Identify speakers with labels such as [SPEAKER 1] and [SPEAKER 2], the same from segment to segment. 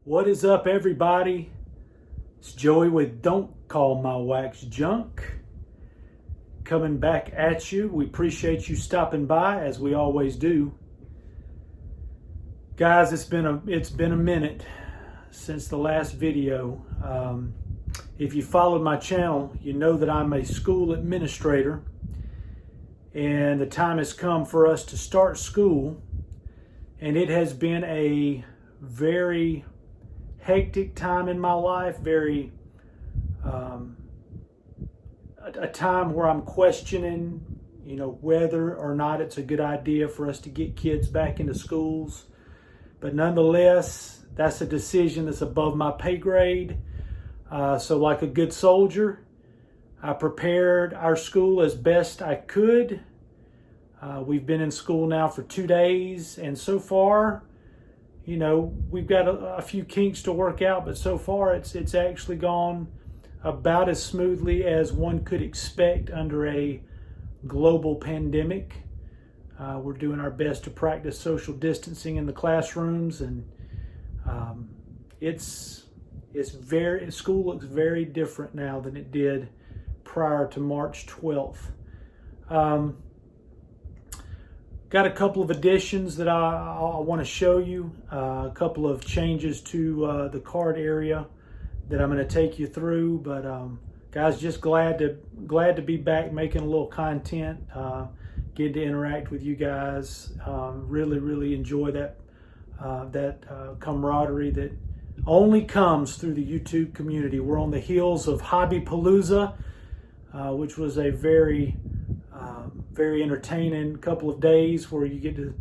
[SPEAKER 1] What is up, everybody? It's Joey with Don't Call My Wax Junk. Coming back at you. We appreciate you stopping by, as we always do. Guys, it's been a minute since the last video. If you followed my channel, you know that I'm a school administrator, and the time has come for us to start school, and it has been a very hectic time in my life, a time where I'm questioning, whether or not it's a good idea for us to get kids back into schools. But nonetheless, that's a decision that's above my pay grade. So like a good soldier, I prepared our school as best I could. We've been in school now for 2 days, and so far, we've got a few kinks to work out, but so far it's actually gone about as smoothly as one could expect under a global pandemic. We're doing our best to practice social distancing in the classrooms, and school looks very different now than it did prior to March 12th. Got a couple of additions that I want to show you, a couple of changes to the card area that I'm going to take you through. But guys, just glad to be back making a little content, getting to interact with you guys. Really enjoy that camaraderie that only comes through the YouTube community. We're on the heels of Hobby Palooza, which was a very entertaining couple of days where you get to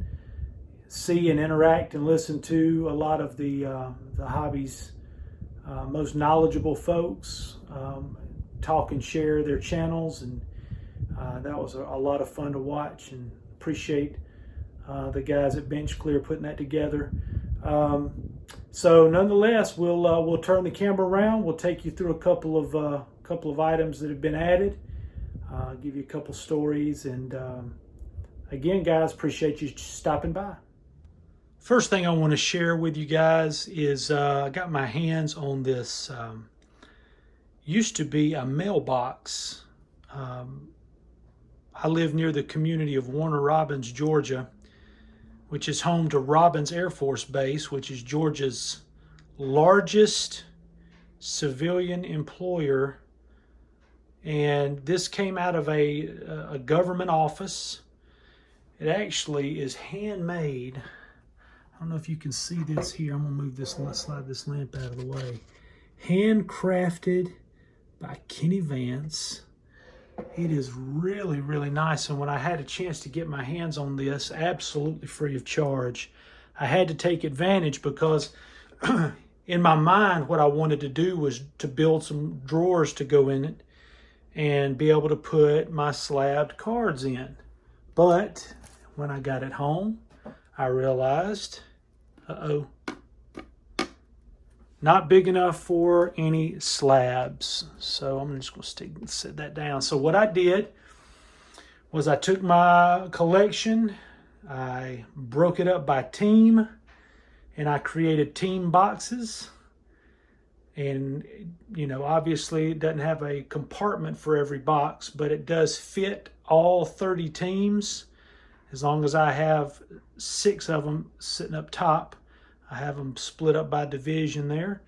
[SPEAKER 1] see and interact and listen to a lot of the hobby's most knowledgeable folks talk and share their channels, and that was a lot of fun to watch, and appreciate the guys at Bench Clear putting that together. So nonetheless, we'll turn the camera around. We'll take you through a couple of items that have been added. Give you a couple stories, and again, guys, appreciate you stopping by. First thing I want to share with you guys is I got my hands on this. Used to be a mailbox. I live near the community of Warner Robins, Georgia, which is home to Robins Air Force Base, which is Georgia's largest civilian employer. And this came out of a government office. It actually is handmade. I don't know if you can see this here. I'm going to move this, slide this lamp out of the way. Handcrafted by Kenny Vance. It is really nice. And when I had a chance to get my hands on this, absolutely free of charge, I had to take advantage, because in my mind, what I wanted to do was to build some drawers to go in it and be able to put my slabbed cards in. But when I got it home, I realized, not big enough for any slabs. So I'm just going to set that down. So what I did was I took my collection, I broke it up by team, and I created team boxes. And, obviously it doesn't have a compartment for every box, but it does fit all 30 teams. As long as I have 6 of them sitting up top, I have them split up by division there.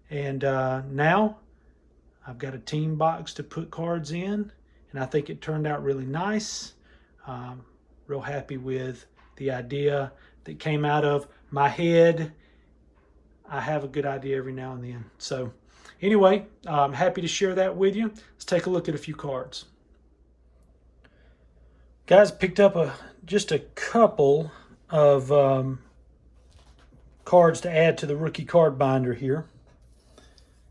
[SPEAKER 1] And now I've got a team box to put cards in, and I think it turned out really nice. Real happy with the idea that came out of my head. I have a good idea every now and then. So anyway, I'm happy to share that with you. Let's take a look at a few cards. Guys, picked up just a couple of cards to add to the rookie card binder here.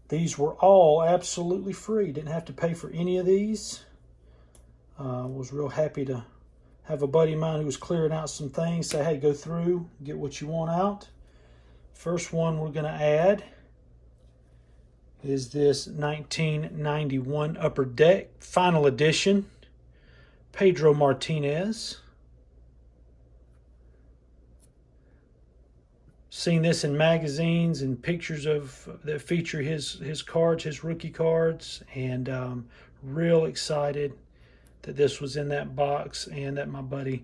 [SPEAKER 1] These were all absolutely free. Didn't have to pay for any of these. Was real happy to have a buddy of mine who was clearing out some things say, hey, go through, get what you want out. First one we're going to add is this 1991 Upper Deck Final Edition Pedro Martinez. seen this in magazines and pictures of that feature his cards, his rookie cards, and real excited that this was in that box and that my buddy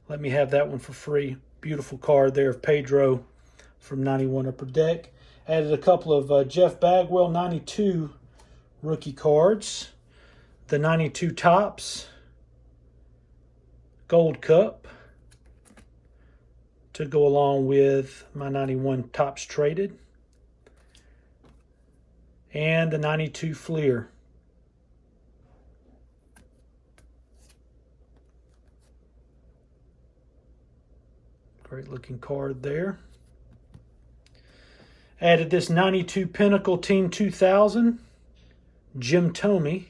[SPEAKER 1] let me have that one for free. Beautiful card there of Pedro from 91 Upper Deck. Added a couple of Jeff Bagwell 92 rookie cards. The 92 Tops Gold Cup to go along with my 91 Tops Traded. And the 92 Fleer. Great looking card there. Added this 92 Pinnacle Team 2000 Jim Thome.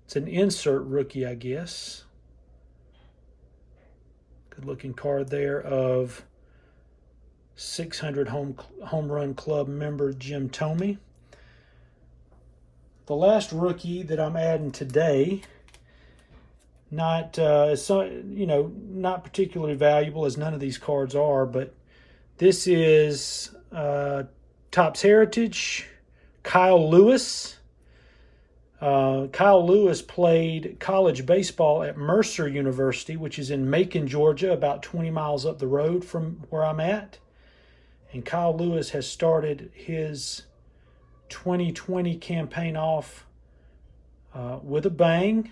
[SPEAKER 1] It's an insert rookie, I guess. Good looking card there of 600 home run club member Jim Thome. The last rookie that I'm adding today, not particularly valuable as none of these cards are, but this is Topps Heritage Kyle Lewis. Kyle Lewis played college baseball at Mercer University, which is in Macon, Georgia, about 20 miles up the road from where I'm at. And Kyle Lewis has started his 2020 campaign off with a bang,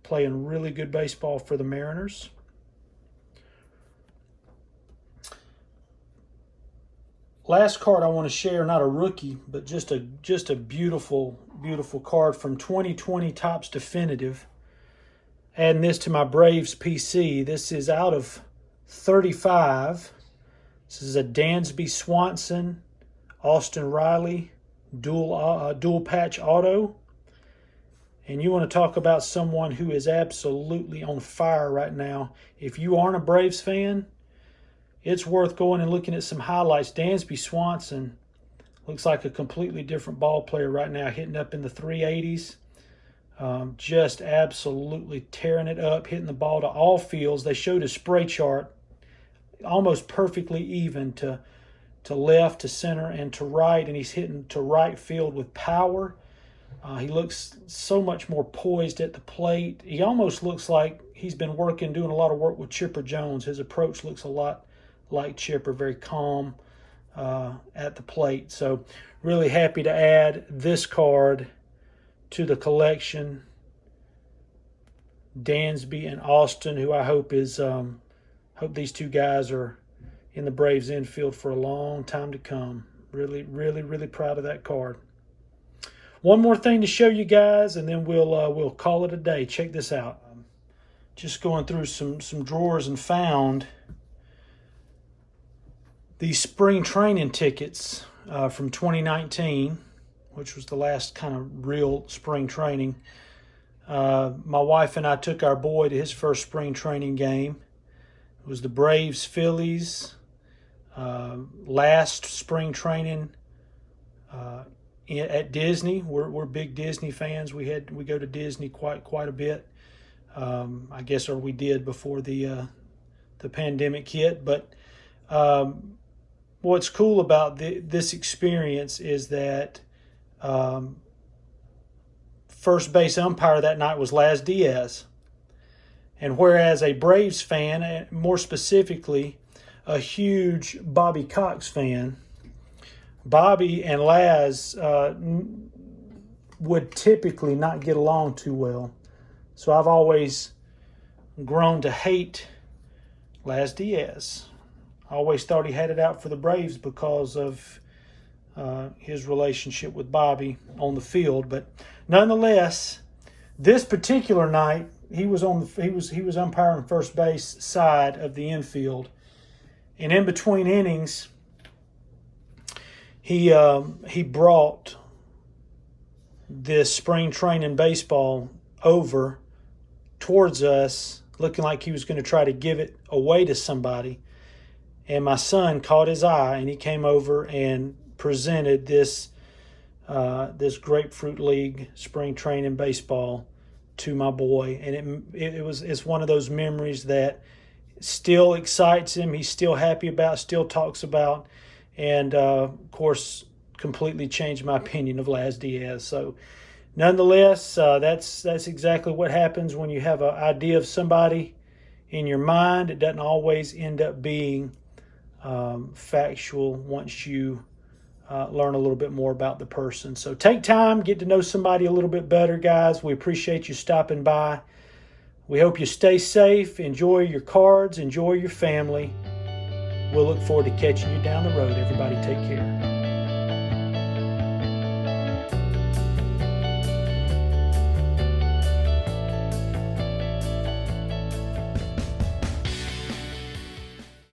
[SPEAKER 1] playing really good baseball for the Mariners. Last card I want to share, not a rookie, but just a beautiful, beautiful card from 2020 Topps Definitive. Adding this to my Braves PC. This is out of 35. This is a Dansby Swanson, Austin Riley, dual patch auto. And you want to talk about someone who is absolutely on fire right now. If you aren't a Braves fan, it's worth going and looking at some highlights. Dansby Swanson looks like a completely different ball player right now, hitting up in the 380s. Just absolutely tearing it up, hitting the ball to all fields. They showed his spray chart, almost perfectly even to left, to center, and to right, and he's hitting to right field with power. He looks so much more poised at the plate. He almost looks like he's been doing a lot of work with Chipper Jones. His approach looks a lot like Chipper, very calm at the plate. So really happy to add this card to the collection. Dansby and Austin, who I hope hope these two guys are in the Braves infield for a long time to come. Really, really, really proud of that card. One more thing to show you guys, and then we'll call it a day. Check this out. Just going through some drawers and found these spring training tickets from 2019, which was the last kind of real spring training. My wife and I took our boy to his first spring training game. It was the Braves Phillies last spring training at Disney. We're big Disney fans. We go to Disney quite a bit. I guess, or we did before the pandemic hit. But what's cool about this experience is that first base umpire that night was Laz Diaz. And whereas a Braves fan, more specifically a huge Bobby Cox fan, Bobby and Laz would typically not get along too well. So I've always grown to hate Laz Diaz. I always thought he had it out for the Braves because of his relationship with Bobby on the field. But nonetheless, this particular night, he was umpiring first base side of the infield, and in between innings, he brought this spring training baseball over towards us, looking like he was going to try to give it away to somebody. And my son caught his eye, and he came over and presented this Grapefruit League spring training baseball to my boy. And it's one of those memories that still excites him. He's still happy about, still talks about, and of course, completely changed my opinion of Laz Diaz. So, nonetheless, that's exactly what happens when you have an idea of somebody in your mind. It doesn't always end up being factual once you learn a little bit more about the person. So take time, get to know somebody a little bit better, guys. We appreciate you stopping by. We hope you stay safe, enjoy your cards, enjoy your family. We'll look forward to catching you down the road. Everybody take care.